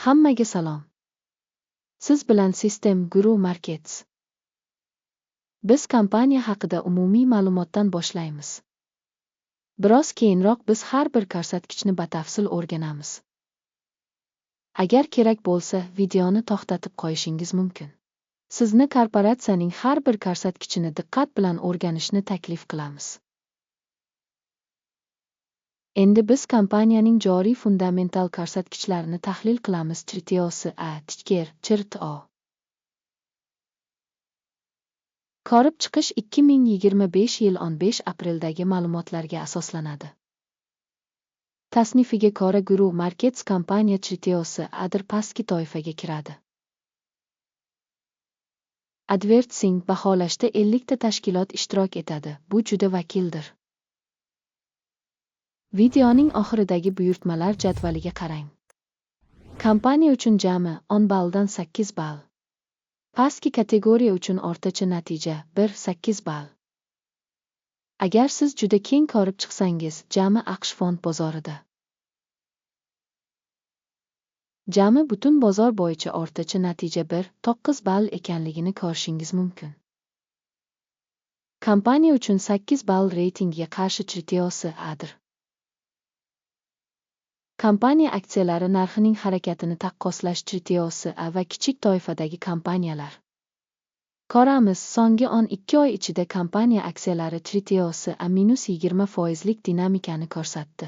Hammaga salom. Siz bilan System Guru Markets. Biz kompaniya haqida umumiy ma'lumotdan boshlaymiz. Biroz keyinroq biz har bir ko'rsatkichni batafsil o'rganamiz. Agar kerak bo'lsa, videoni to'xtatib qo'yishingiz mumkin. Sizni korporatsiyaning har bir ko'rsatkichini diqqat bilan o'rganishni taklif qilamiz. Endi biz kompaniyaning joriy fundamental ko'rsatkichlarini tahlil qilamiz. CHR-O. Ko'rib chiqish 2025 yil 15 apreldagi ma'lumotlarga asoslanadi. Tasnifiga ko'ra Guru Markets kompaniya CHR-Adir pastki toifaga kiradi. Advertising baholashda 50 ta tashkilot ishtirok etadi. Bu juda vakildir. Videoning oxiridagi buyurtmalar jadvaliga qarang. Kompaniya uchun jami 10 balldan 8 ball. Pastki kategoriya uchun o'rtacha natija 1-8 ball. Agar siz juda keng ko'rib chiqsangiz, jami AQSh fond bozorida. Jami butun bozor bo'yicha o'rtacha natija 1-9 ball ekanligini ko'rishingiz mumkin. Kompaniya uchun 8 ball reytingga qarshi CHR-Adir. Kompaniya aksiyalari narxining harakatini taqqoslash CHR va kichik toifadagi kompaniyalar. Ko'ramiz, so'nggi 12 oy ichida kompaniya aksiyalari CHR-20% lik dinamikani ko'rsatdi.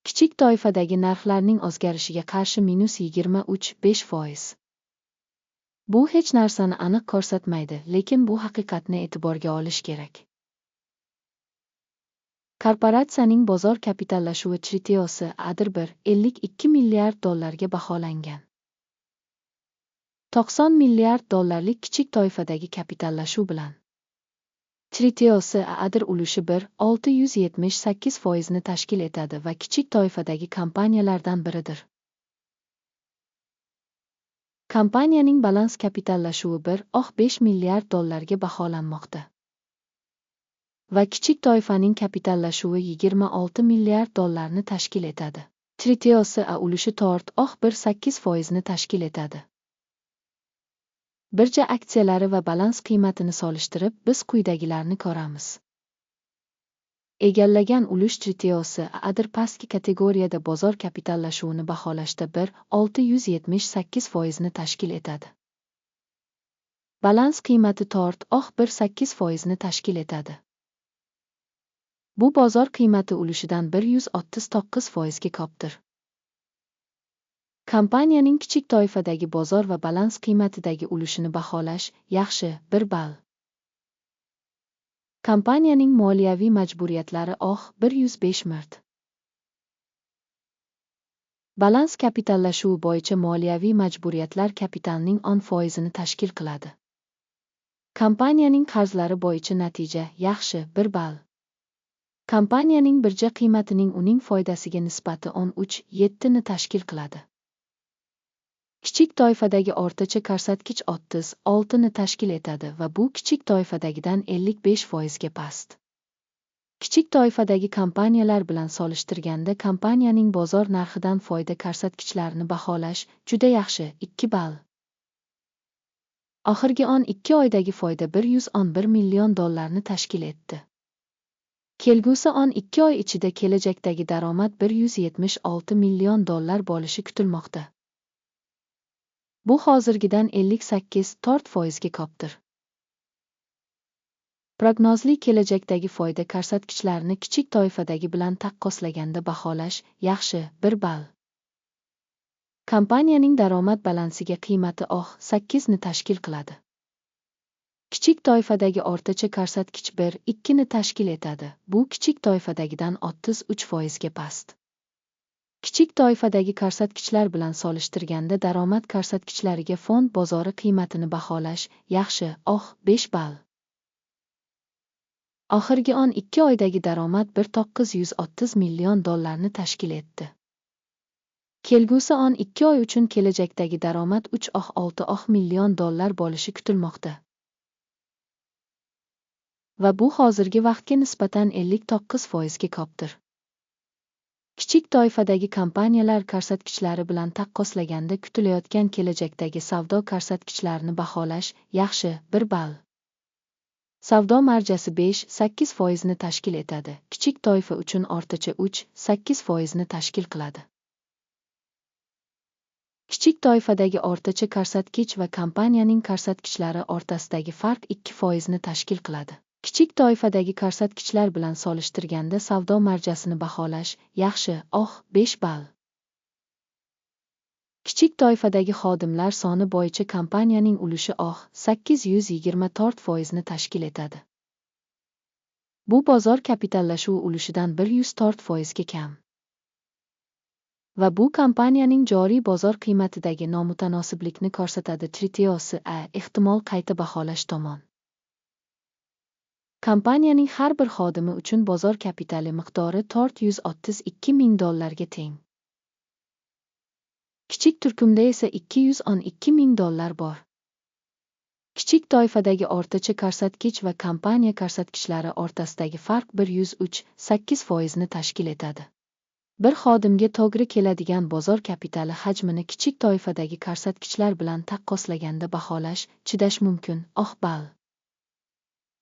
Kichik toifadagi narxlarning o'zgarishiga qarshi -23.5%. Bu hech narsani aniq ko'rsatmaydi, lekin bu haqiqatni e'tiborga olish kerak. Korporatsiyaning bozor kapitallashuvi CHR-Adir 52 milliard dollarga baholangan. 90 milliard dollarlik kichik toifadagi kapitallashuv bilan CHR-Adir ulushi 678% ni tashkil etadi va kichik toifadagi kompaniyalardan biridir. Kompaniyaning balans kapitallashuvi 1.5 milliard dollarga baholanmoqda. Va kichik toifaning kapitallashuvi 26 milliard dollarni tashkil etadi. CHR ulushi 4.18% ni tashkil etadi. Birja aksiyalari va balans qiymatini solishtirib, biz quyidagilarni ko'ramiz. Egallagan ulush CHR-Adir pastki kategoriyada bozor kapitallashuvini baholashda 1.678% ni tashkil etadi. Balans qiymati 4.18% ni tashkil etadi. Bu bozor qiymati ulushidan 139% ga ko'pdir. Kompaniyaning kichik toifadagi bozor va balans qiymatidagi ulushini baholash yaxshi 1 ball. Kompaniyaning moliyaviy majburiyatlari 105 milliard. Balans kapitallashuvi bo'yicha moliyaviy majburiyatlar kapitalning 10% ni tashkil qiladi. Kompaniyaning qarzlari bo'yicha natija yaxshi 1 ball. Kompaniyaning birja qiymatining uning foydasiga nisbati 13.7 ni tashkil qiladi. Kichik toifadagi o'rtacha ko'rsatkich 36 ni tashkil etadi va bu kichik toifadagidan 55% ga past. Kichik toifadagi kompaniyalar bilan solishtirganda kompaniyaning bozor narxidan foyda ko'rsatkichlarini baholash juda yaxshi 2 ball. Oxirgi 12 oydagi foyda 111 million dollarni tashkil etdi. Kelgusi 12 oy ichida kelajakdagi daromad 176 million dollar bo'lishi kutilmoqda. Bu hozirgidan 58.4% ga ko'pdir. Prognozli kelajakdagi foyda ko'rsatkichlarini kichik toifadagi bilan taqqoslaganda baholash yaxshi 1 ball. Kompaniyaning daromad balansiga qiymati 8 ni tashkil qiladi. Kichik toifadagi o'rtacha ko'rsatkich 1-2 ni tashkil etadi. Bu kichik toifadagidan 33% ga past. Kichik toifadagi ko'rsatkichlar bilan solishtirganda daromad ko'rsatkichlariga fond bozori qiymatini baholash yaxshi 5 ball. Oxirgi 12 oydagi daromad 1930 million dollarni tashkil etdi. Kelgusi 12 oy uchun kelajakdagi daromad 3.6 million dollar bo'lishi kutilmoqda. Va bu hozirgi vaqtga nisbatan 59% ga ko'pdir. Kichik toifadagi kompaniyalar ko'rsatkichlari bilan taqqoslaganda kutilayotgan kelajakdagi savdo ko'rsatkichlarini baholash yaxshi 1 ball. Savdo marjasi 5-8% tashkil etadi. Kichik toifa uchun o'rtacha 3-8% tashkil qiladi. Kichik toifadagi o'rtacha ko'rsatkich va kompaniyaning ko'rsatkichlari o'rtasidagi farq 2% tashkil qiladi. Kichik toifadagi ko'rsatkichlar bilan solishtirganda savdo marjasini baholash yaxshi 5 ball. Kichik toifadagi xodimlar soni bo'yicha kompaniyaning ulushi 824% tashkil etadi. Bu bozor kapitallashuvi ulushidan 104% ga kam. Va bu kompaniyaning joriy bozor qiymatidagi nomutanosiblikni ko'rsatadi. Ehtimol qayta baholash tomon. Kompaniyaning har bir xodimi uchun bozor kapitali miqdori $432 ming ga teng. Kichik turkumda esa $212 ming bor. Kichik toifadagi o'rtacha ko'rsatkich va kompaniya ko'rsatkichlari o'rtasidagi farq 103-8% tashkil etadi. Bir xodimga to'g'ri keladigan bozor kapitali hajmini kichik toifadagi ko'rsatkichlar bilan taqqoslaganda baholash chidash mumkin 10 ball.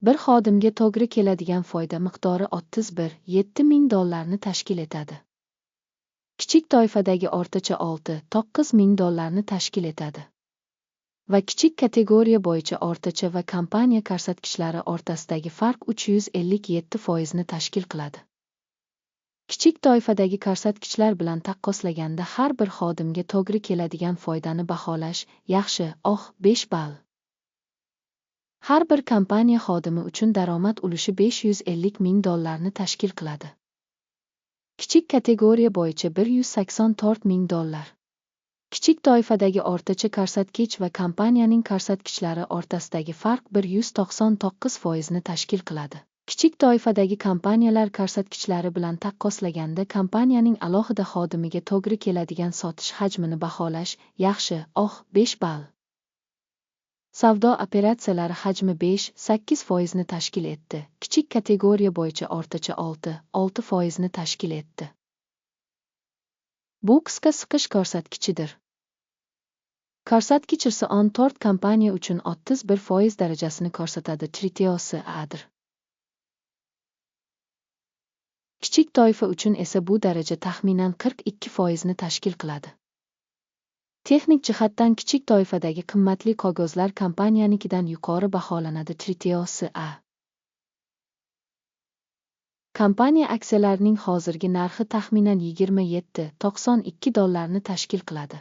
Bir xodimga to'g'ri keladigan foyda miqdori $31.7 ming ni tashkil etadi. Kichik toifadagi o'rtacha $6-9 ming ni tashkil etadi. Va kichik kategoriya bo'yicha o'rtacha va kompaniya ko'rsatkichlari o'rtasidagi farq 357% tashkil qiladi. Kichik toifadagi ko'rsatkichlar bilan taqqoslaganda har bir xodimga to'g'ri keladigan foydani baholash yaxshi 5 ball. Har bir kompaniya xodimi uchun daromad ulushi $550 ming ni tashkil qiladi. Kichik kategoriya bo'yicha $184 ming. Kichik toifadagi o'rtacha ko'rsatkich va kompaniyaning ko'rsatkichlari o'rtasidagi farq 199% tashkil qiladi. Kichik toifadagi kompaniyalar ko'rsatkichlari bilan taqqoslaganda kompaniyaning alohida xodimiga to'g'ri keladigan sotish hajmini baholash yaxshi 5 ball. Savdo operatsiyalari hajmi 5-8% tashkil etdi. Kichik kategoriya bo'yicha o'rtacha 6% tashkil etdi. Bu qisqa siqish ko'rsatkichidir. Ko'rsatkich RSI 4 kompaniya uchun 31% darajasini ko'rsatadi. Adir. Kichik toifa uchun esa bu daraja taxminan 42% tashkil qiladi. Texnik jihatdan kichik toifadagi qimmatli qog'ozlar kompaniyanikidan yuqori baholanadi. Kompaniya aksiyalarining hozirgi narxi taxminan $27.92 ni tashkil qiladi.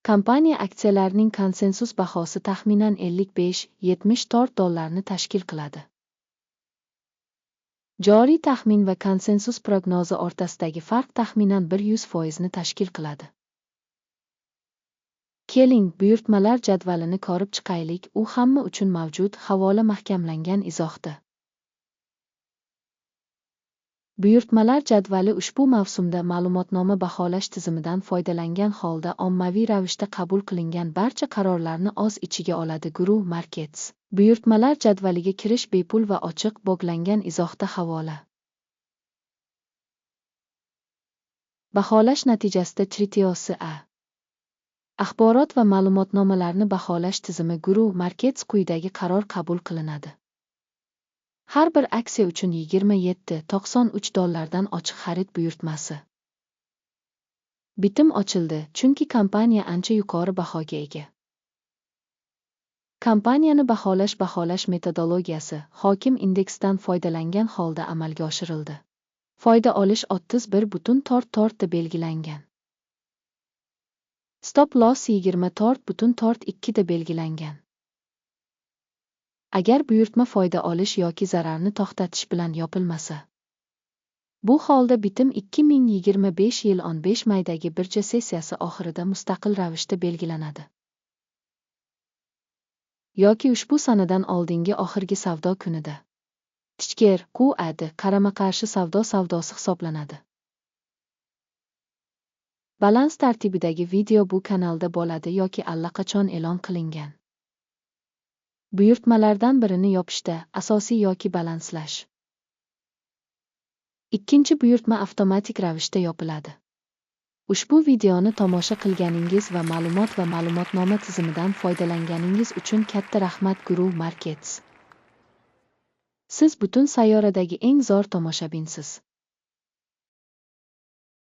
Kompaniya aksiyalarining konsensus bahosi taxminan $55.74 ni tashkil qiladi. Joriy taxmin va konsensus prognozi o'rtasidagi farq taxminan 100% ni tashkil qiladi. Keling, buyurtmalar jadvalini ko'rib chiqaylik. U hamma uchun mavjud. Havola mahkamlangan izohda. Buyurtmalar jadvali ushbu mavsumda ma'lumotnoma baholash tizimidan foydalangan holda ommaviy ravishda qabul qilingan barcha qarorlarni o'z ichiga oladi. Guru Markets. Buyurtmalar jadvaliga kirish bepul va ochiq. Bog'langan izohda havola. Baholash natijasida Axborot va ma'lumotnomalarni baholash tizimi Guru Markets quyidagi qaror qabul qilinadi. Har bir aksiya uchun $27.93 dan ochiq xarid buyurtmasi. Bitim ochildi, chunki kompaniya ancha yuqori bahoga ega. Kompaniyani baholash metodologiyasi hokim indeksdan foydalangan holda amalga oshirildi. Foyda olish 31.44 da belgilangan. Stop loss 24.42 da belgilangan. Agar buyurtma foyda olish yoki zararni to'xtatish bilan yopilmasa. Bu holda bitim 2025 yil 15 maydagi birja sessiyasi oxirida mustaqil ravishda belgilanadi. Yoki ushbu sanadan oldingi oxirgi savdo kunida. Tichker, QAD, qarama-qarshi savdosi hisoblanadi. Balans tartibidagi video bu kanalda bo'ladi yoki allaqachon e'lon qilingan. Buyurtmalardan birini yopishda asosiy yoki balanslash. Ikkinchi buyurtma avtomatik ravishda yopiladi. Ushbu videoni tomosha qilganingiz va ma'lumotnoma tizimidan foydalanganingiz uchun katta rahmat Guru Markets. Siz butun sayyoradagi eng zo'r tomoshabinsiz.